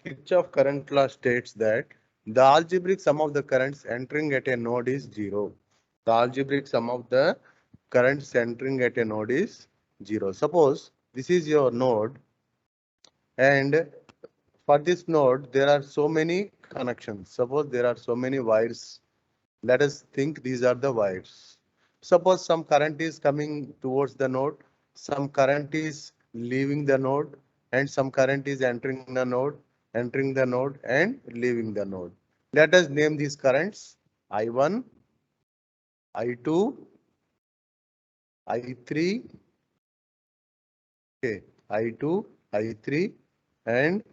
Kirchhoff current law states that the algebraic sum of the currents entering at a node is zero. The algebraic sum of the currents entering at a node is zero. Suppose this is your node, and for this node there are so many connections. Suppose there are so many wires. Let us think these are the wires. Suppose some current is coming towards the node, some current is leaving the node, and some current is entering the node and leaving the node. Let us name these currents I1, I2, I3, okay, I2, I3, and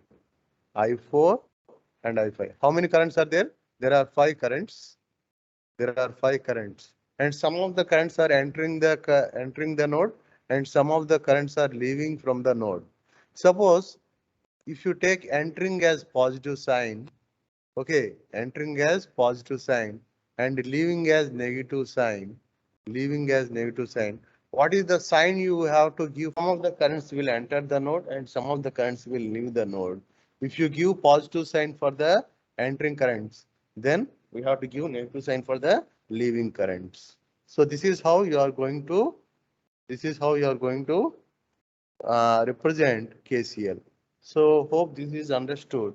I4 and I5. How many currents are there? There are five currents. There are five currents, and some of the currents are entering the node, and some of the currents are leaving from the node. Suppose if you take entering as positive sign, okay, entering as positive sign and leaving as negative sign, what is the sign you have to give? Some of the currents will enter the node and some of the currents will leave the node. If you give positive sign for the entering currents, then we have to give negative sign for the leaving currents. So this is how you are going to represent KCL. So hope this is understood.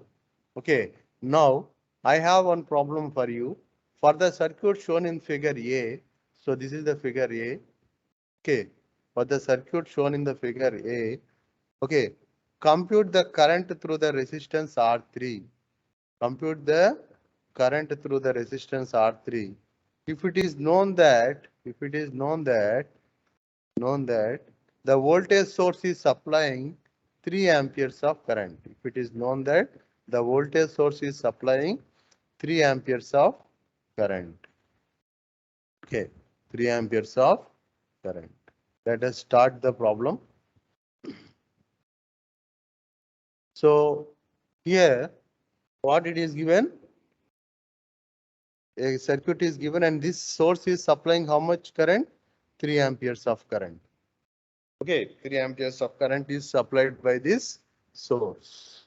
Okay, now I have one problem for you. For the circuit shown in figure A, so this is the figure A. Okay, for the circuit shown in the figure A, okay, compute the current through the resistance R3. Compute the current through the resistance R3. If it is known that, the voltage source is supplying 3 amperes of current. If it is known that the voltage source is supplying 3 amperes of current. Okay, 3 amperes of current. Let us start the problem. So here what it is given, a circuit is given and this source is supplying how much current? 3 amperes of current. Okay, 3 amperes of current is supplied by this source.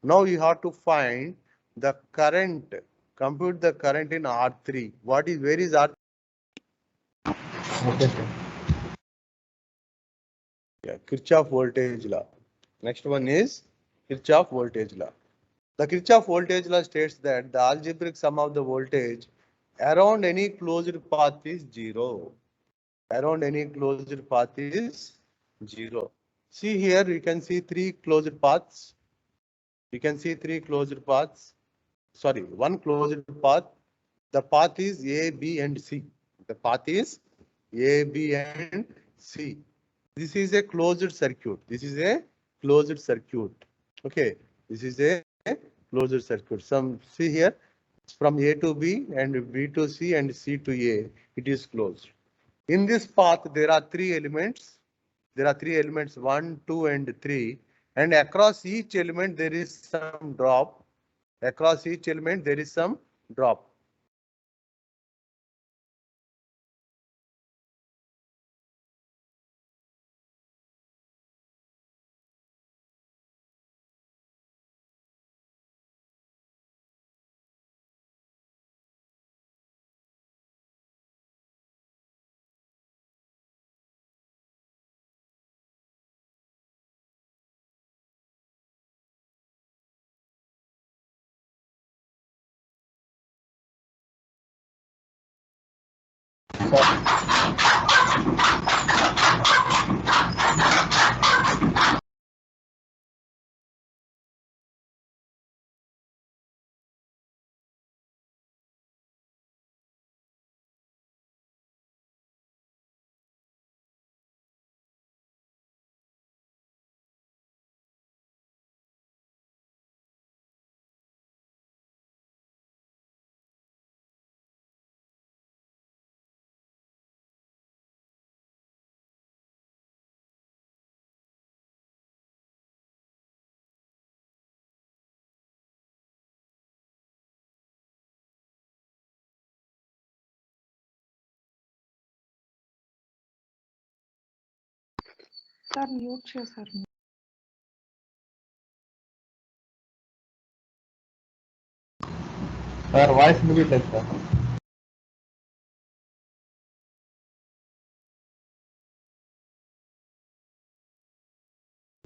Now you have to find the current, compute the current in R3. Where is R3? Okay, sir. Yeah, Kirchhoff voltage law. Next one is Kirchhoff voltage law. The Kirchhoff voltage law states that the algebraic sum of the voltage around any closed path is zero. Around any closed path is zero. See here, you can see three closed paths. You can see three closed paths. Sorry, one closed path. The path is A, B, and C. The path is A, B, and C. This is a closed circuit. This is a closed circuit. Okay, this is a closed circuit. Some see here from A to B and B to C and C to A. It is closed. In this path, there are three elements. There are three elements 1, 2, and 3. And across each element, there is some drop. Across each element, there is some drop. Sir mute చేశారు Sir, voice muted, sir.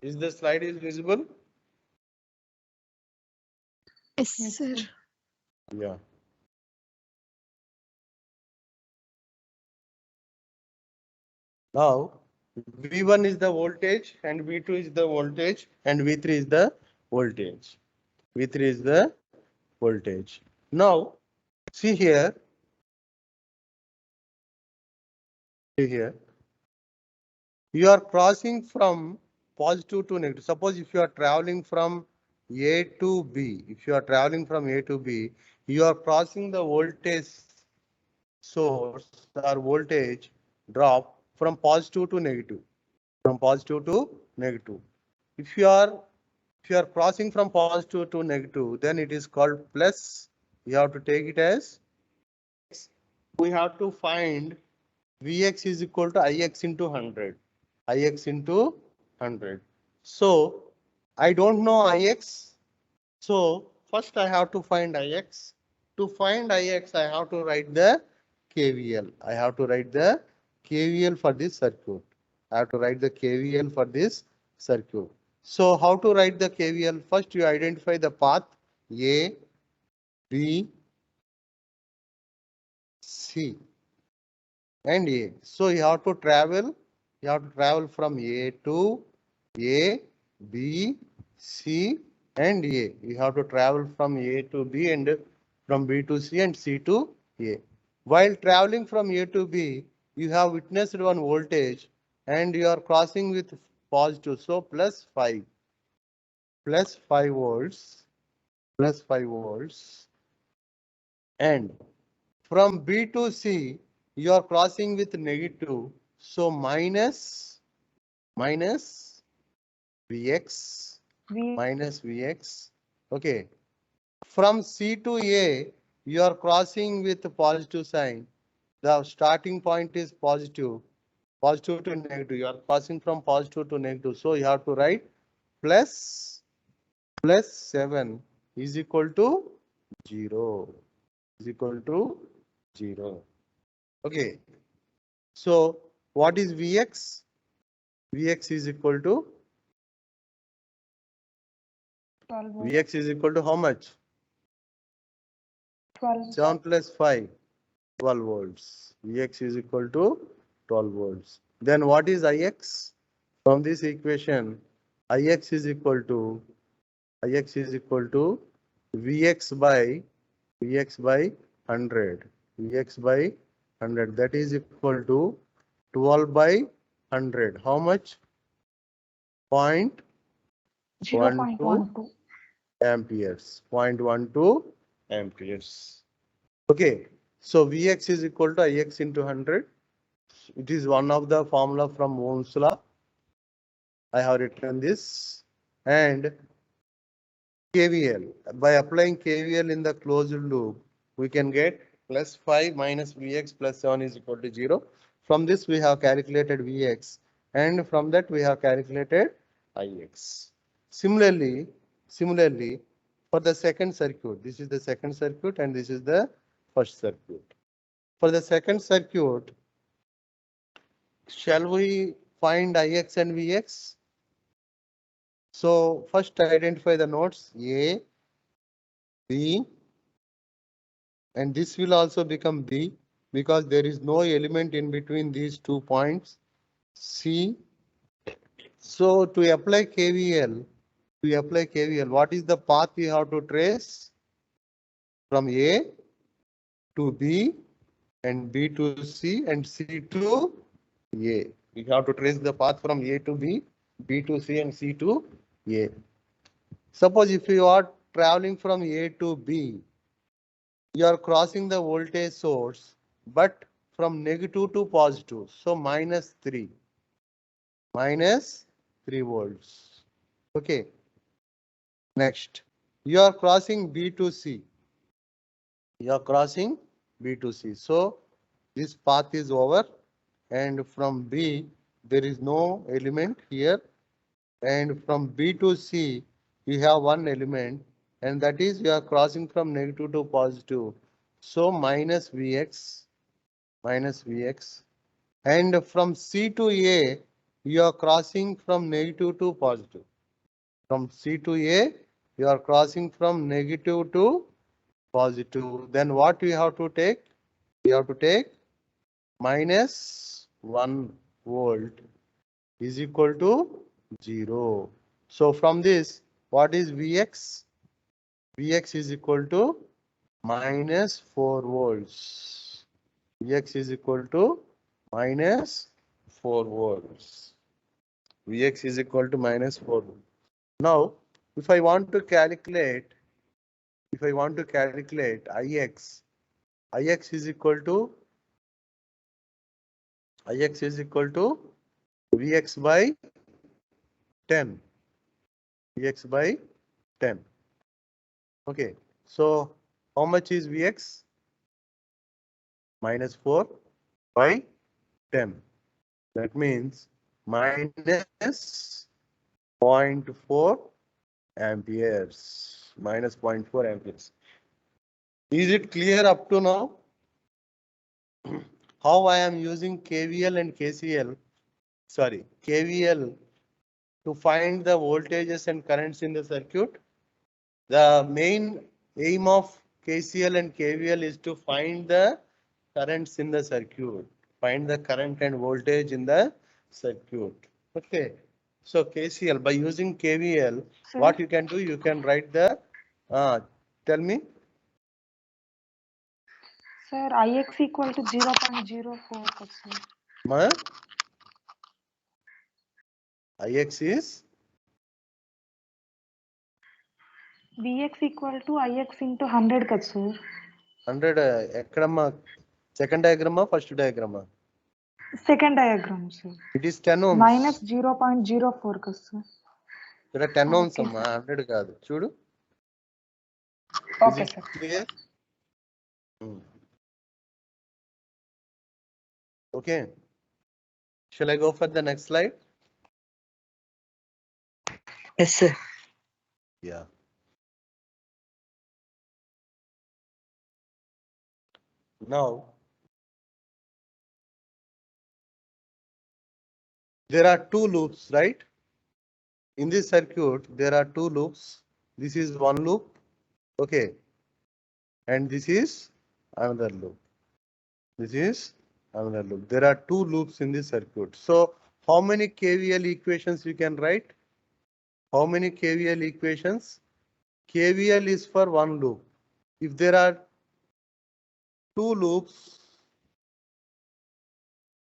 Is the slide is visible? Yes, sir. Yeah. Now, V1 is the voltage and V2 is the voltage and V3 is the voltage. V3 is the voltage. Now, see here. See here. You are crossing from positive to negative. Suppose if you are traveling from A to B, if you are traveling from A to B, you are crossing the voltage source or voltage drop from positive to negative. From positive to negative. If you are crossing from positive to negative, then it is called plus. You have to take it as we have to find Vx is equal to Ix into 100. Ix into 100. So I don't know Ix. So first I have to find Ix. To find Ix, I have to write the KVL. I have to write the KVL for this circuit. I have to write the KVL for this circuit. So how to write the KVL? First you identify the path A, B, C and A. So you have to travel from A to A, B, C and A. You have to travel from A to B and from B to C and C to A. While traveling from A to B, you have witnessed one voltage and you are crossing with positive. So plus 5 volts, plus 5 volts. And from B to C, you are crossing with negative. So minus Vx, minus Vx. Okay. From C to A, you are crossing with positive sign. The starting point is positive to negative. You are passing from positive to negative. So you have to write plus 7 is equal to 0. Is equal to 0. Okay. So what is Vx? Vx is equal to how much? 7 plus 5, 12 volts. Vx is equal to 12 volts. Then what is Ix? From this equation, Ix is equal to Vx by 100. Vx by 100. That is equal to 12 by 100. How much? 0.12 amperes. 0.12 amperes. Okay. So Vx is equal to Ix into 100. It is one of the formula from Ohm's law. I have written this. And KVL. By applying KVL in the closed loop, we can get plus 5 minus Vx plus 7 is equal to 0. From this we have calculated Vx and from that we have calculated Ix. Similarly, for the second circuit, this is the second circuit and this is the first circuit. For the second circuit, shall we find Ix and Vx? So first identify the nodes A, B, and this will also become B because there is no element in between these 2 points C. So to apply KVL, what is the path we have to trace? From A to B and B to C and C to A. We have to trace the path from A to B, B to C and C to A. Suppose if you are traveling from A to B, you are crossing the voltage source, but from negative to positive. So minus 3 volts. Okay. Next, you are crossing B to C. So this path is over and from B there is no element here and from B to C you have one element and that is you are crossing from negative to positive. So minus Vx, and from C to A, you are crossing from negative to positive. From C to A, you are crossing from negative to positive. Then what we have to take? We have to take minus 1 volt is equal to 0. So from this, what is Vx? Vx is equal to minus 4 volts. Vx is equal to minus 4 volts. Vx is equal to minus 4 volts. Now, if I want to calculate Ix, Ix is equal to Vx by 10. Vx by 10. Okay. So how much is Vx? Minus 4 by 10. That means minus 0.4 amperes. Minus 0.4 amperes. Is it clear up to now? How I am using KVL and KCL? Sorry, KVL to find the voltages and currents in the circuit. The main aim of KCL and KVL is to find the currents in the circuit. Find the current and voltage in the circuit. Okay. So KCL, by using KVL, Sir, what you can do, you can write the, tell me. sir, Ix equal to 0.04 కదా sir. Ma? Ix is Vx equal to Ix into 100 కదా sir. 100. ఎక్కడమ్మా second diagram, first diagram? Second diagram sir. It is 10 ohms. Minus 0.04 కదా sir. ఇక్కడ 10 ohms Okay, అమ్మా, 100 కాదు. చూడు. Okay sir. Clear? Okay. Shall I go for the next slide? Yes, sir. Yeah. Now, there are two loops, right? In this circuit, there are two loops. This is one loop. Okay. And this is another loop. This is another loop. There are two loops in this circuit. So, how many KVL equations you can write? How many KVL equations? KVL is for one loop. If there are two loops,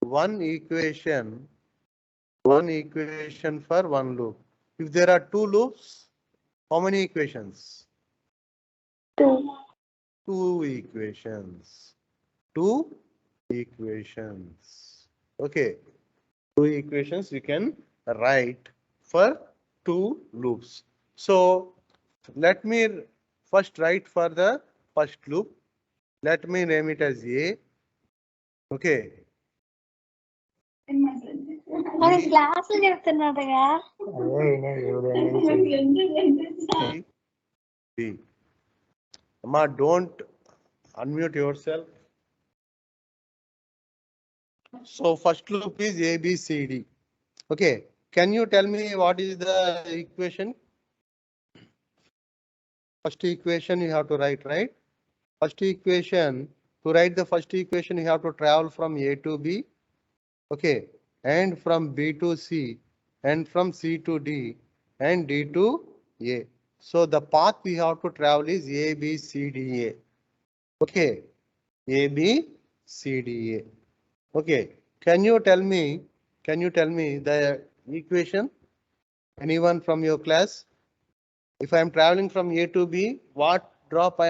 one equation for one loop. If there are two loops, how many equations? Two equations. Okay. Two equations we can write for two loops. So let me first write for the first loop. Let me name it as A. Okay. మరి క్లాసులు చెప్తున్నాడుగా అదే ఎవరైనా B. Amma, don't unmute yourself. So first loop is A, B, C, D. Okay. Can you tell me what is the equation? First equation you have to write, right? First equation, to write the first equation, you have to travel from A to B. Okay. And from B to C, and from C to D, and D to A. So the path we have to travel is A, B, C, D, A. Okay. A, B, C, D, A. Okay. Can you tell me the equation? Anyone from your class? If I am traveling from A to B, which drop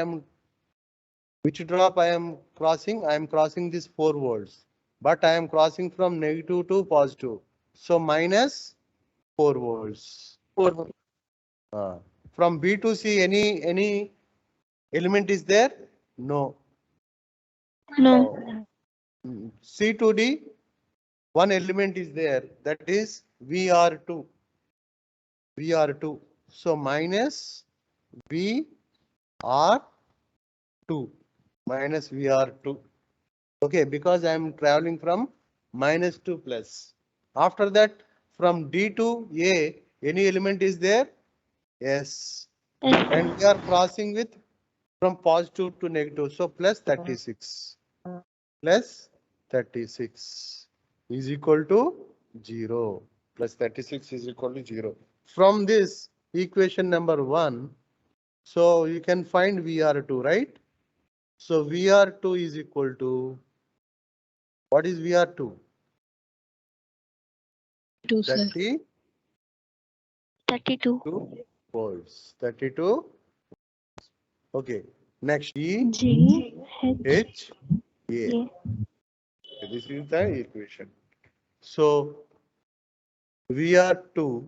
I am crossing? I am crossing this 4 volts, but I am crossing from negative to positive. So minus 4 volts. 4 volts. From B to C, any element is there? No. No. C to D, one element is there, that is VR2. So minus V R2 minus VR2. Okay, because I am traveling from minus to plus. After that, from D to A, any element is there? Yes. And we are crossing with from positive to negative. So plus 36. Plus 36 is equal to 0. Plus 36 is equal to 0. From this equation number 1, so you can find VR2, right? So VR2 is equal to, what is VR2? 2, sir. 32. 32 volts. 32. Okay. Next E G H H A. A. This is the equation. So VR2.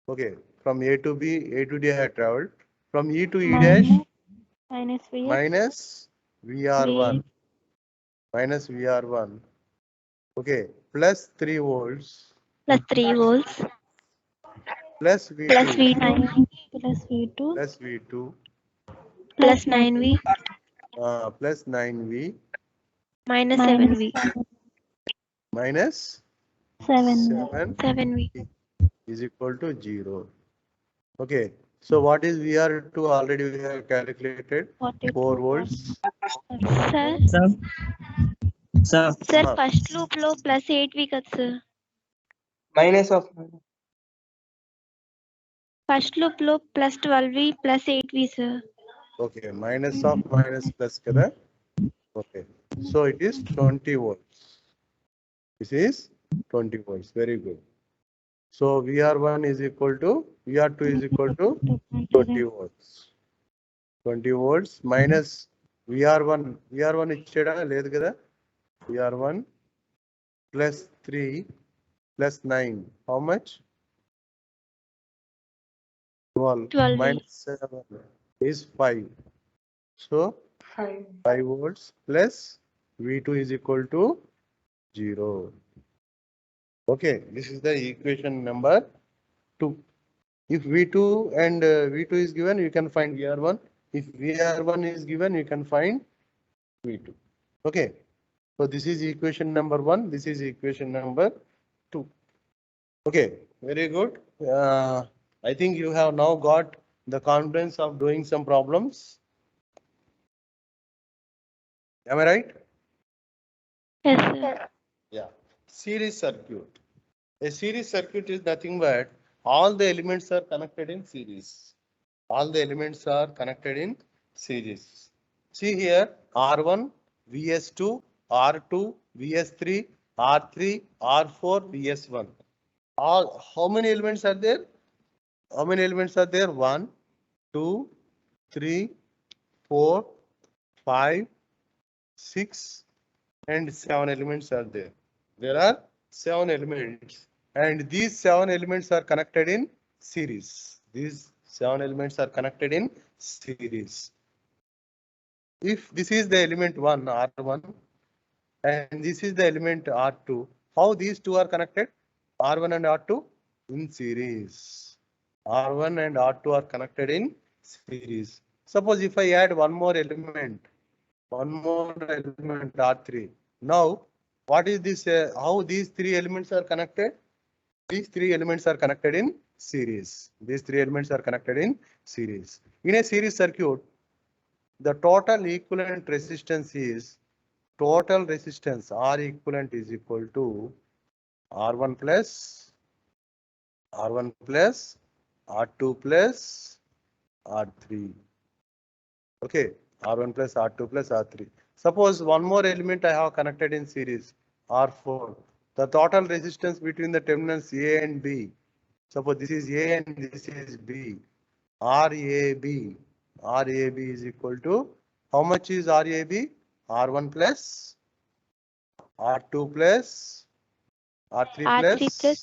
Okay. From A to B, A to D I have traveled. From E to E dash Minus V. minus VR1. Minus VR1. Okay. Plus 3 volts. Plus 3 volts. Plus V2. Plus V9. Plus V2. Plus V2. Plus 9V. Plus 9V. Minus 7V. Minus 7. 7 7V. is equal to 0. Okay. So what is VR2? Already we have calculated 4 volts. Sir. Sir. Sir, first loop lo plus 8V కదా sir. Minus of. First loop lo plus 12V plus 8V sir. Okay. Minus of minus plus kada. Okay. So it is 20 volts. This is 20 volts. Very good. So VR1 is equal to, VR2 is equal to 20 volts. 20 volts minus VR1. VR1 ఇచ్చాడా లేదు కదా? VR1 plus 3 plus 9. How much? 12. 12. Minus 7 is 5. So 5 volts plus V2 is equal to 0. Okay, this is the equation number 2. If V2 and V2 is given, you can find VR1. If VR1 is given, you can find V2. Okay, so this is equation number 1. This is equation number 2. Okay, very good. I think you have now got the confidence of doing some problems. Am I right? Yes sir. Yeah. Series circuit. A series circuit is nothing but all the elements are connected in series. All the elements are connected in series. See here, R1, VS2, R2, VS3, R3, R4, VS1. All, how many elements are there? How many elements are there? 1, 2, 3, 4, 5, 6, and 7 elements are there. There are 7 elements, and these 7 elements are connected in series. These 7 elements are connected in series. If this is the element 1, R1, and this is the element R2, how these two are connected? R1 and R2 in series. R1 and R2 are connected in series. Suppose if I add one more element R3. Now, what is this? How these 3 elements are connected? These 3 elements are connected in series. These 3 elements are connected in series. In a series circuit, the total equivalent resistance is total resistance R equivalent is equal to R1 plus R2 plus R3. Okay, R1 plus R2 plus R3. Suppose one more element I have connected in series, R4. The total resistance between the terminals A and B. Suppose this is A and this is B. RAB is equal to, how much is RAB? R1 plus R2 plus R3 plus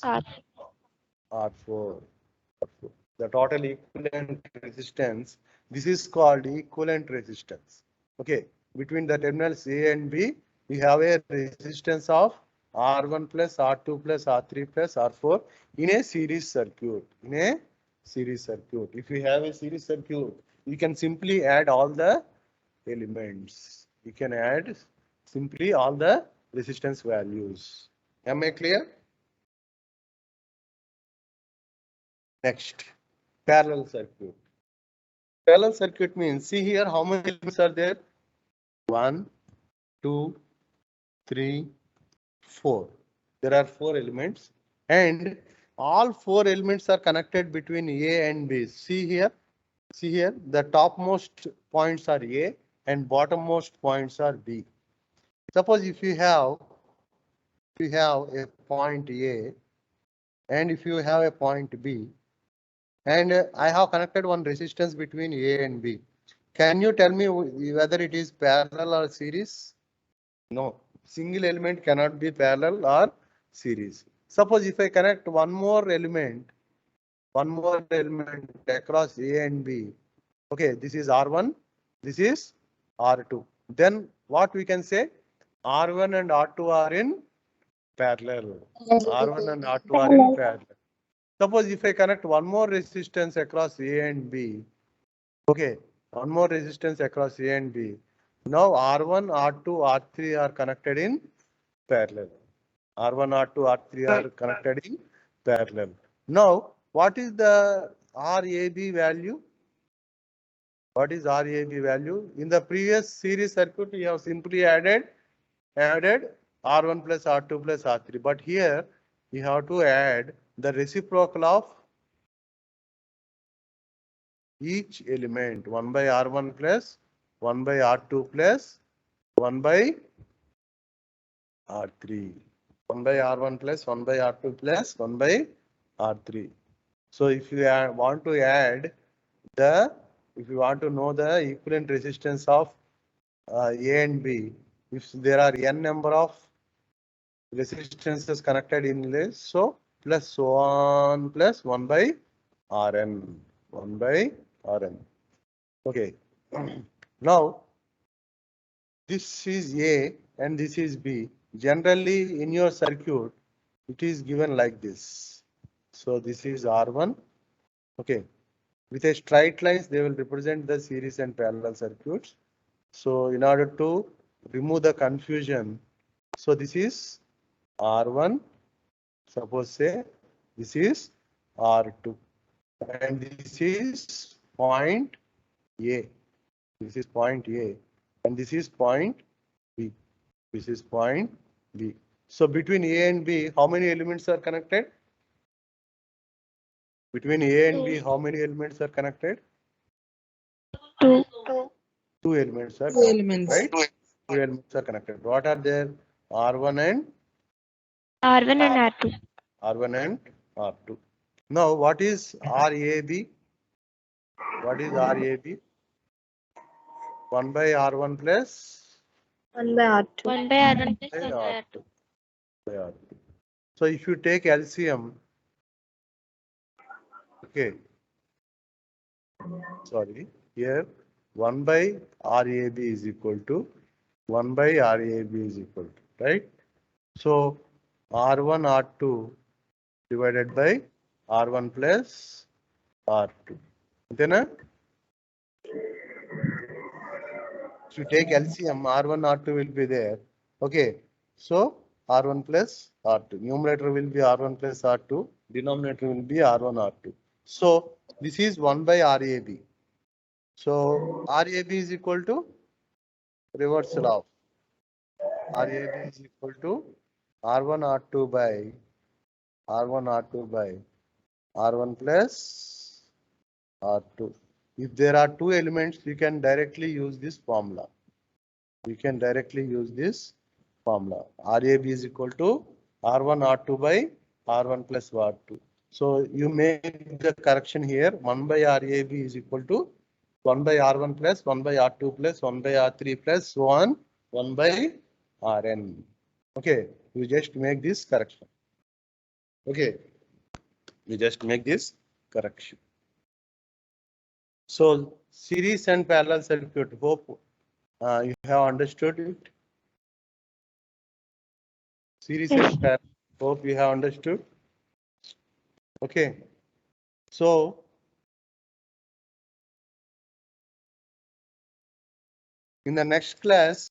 R4. The total equivalent resistance. This is called equivalent resistance. Okay, between the terminals A and B, we have a resistance of R1 plus R2 plus R3 plus R4 in a series circuit. In a series circuit. If you have a series circuit, you can simply add all the elements. You can add simply all the resistance values. Am I clear? Next, parallel circuit. Parallel circuit means, see here how many elements are there? 1, 2, 3, 4. There are 4 elements, and all 4 elements are connected between A and B. See here, the topmost points are A and bottommost points are B. Suppose if you have a point A and if you have a point B, and I have connected one resistance between A and B. Can you tell me whether it is parallel or series? No, single element cannot be parallel or series. Suppose if I connect one more element across A and B. Okay, this is R1, this is R2. Then what we can say? R1 and R2 are in parallel. R1 and R2 are in parallel. Suppose if I connect one more resistance across A and B. Okay, one more resistance across A and B. Now R1, R2, R3 are connected in parallel. R1, R2, R3 are connected in parallel. Now, what is the RAB value? What is RAB value? In the previous series circuit, we have simply added R1 plus R2 plus R3. But here, we have to add the reciprocal of each element, 1 by R1 plus 1 by R2 plus 1 by R3. 1 by R1 plus 1 by R2 plus 1 by R3. So if you want to add if you want to know the equivalent resistance of A and B, if there are n number of resistances connected in this, so plus so on plus 1 by Rn. 1 by Rn. Okay. Now, this is A and this is B. Generally, in your circuit, it is given like this. So this is R1. Okay. With a straight lines, they will represent the series and parallel circuits. So in order to remove the confusion, so this is R1. Suppose say this is R2. And this is point A. This is point A. And this is point B. This is point B. So between A and B, how many elements are connected? Between A and B, how many elements are connected? 2. 2 elements are Two connected, elements. right? 2 elements are connected. What are there? R1 and R1 and R2. R1 and R2. Now, what is RAB? What is RAB? 1 by R1 plus 1 by R2. 1 by R1 plus by 1 by R2. R2. By R2. So if you take LCM, okay, sorry, here 1 by RAB is equal to 1 by RAB is equal to, right? So R1, R2 divided by R1 plus R2. Then if you take LCM, R1, R2 will be there. Okay, so R1 plus R2. Numerator will be R1 plus R2. Denominator will be R1, R2. So this is 1 by RAB. So RAB is equal to reversal of RAB is equal to R1, R2 by R1, R2 by R1 plus R2. If there are 2 elements, you can directly use this formula. You can directly use this formula. RAB is equal to R1, R2 by R1 plus R2. So you make the correction here. 1 by RAB is equal to 1 by R1 plus 1 by R2 plus 1 by R3 plus so on 1 by Rn. Okay, you just make this correction. Okay, you just make this correction. So series and parallel circuit, hope you have understood it. Series and parallel, hope you have understood. Okay, so In the next class,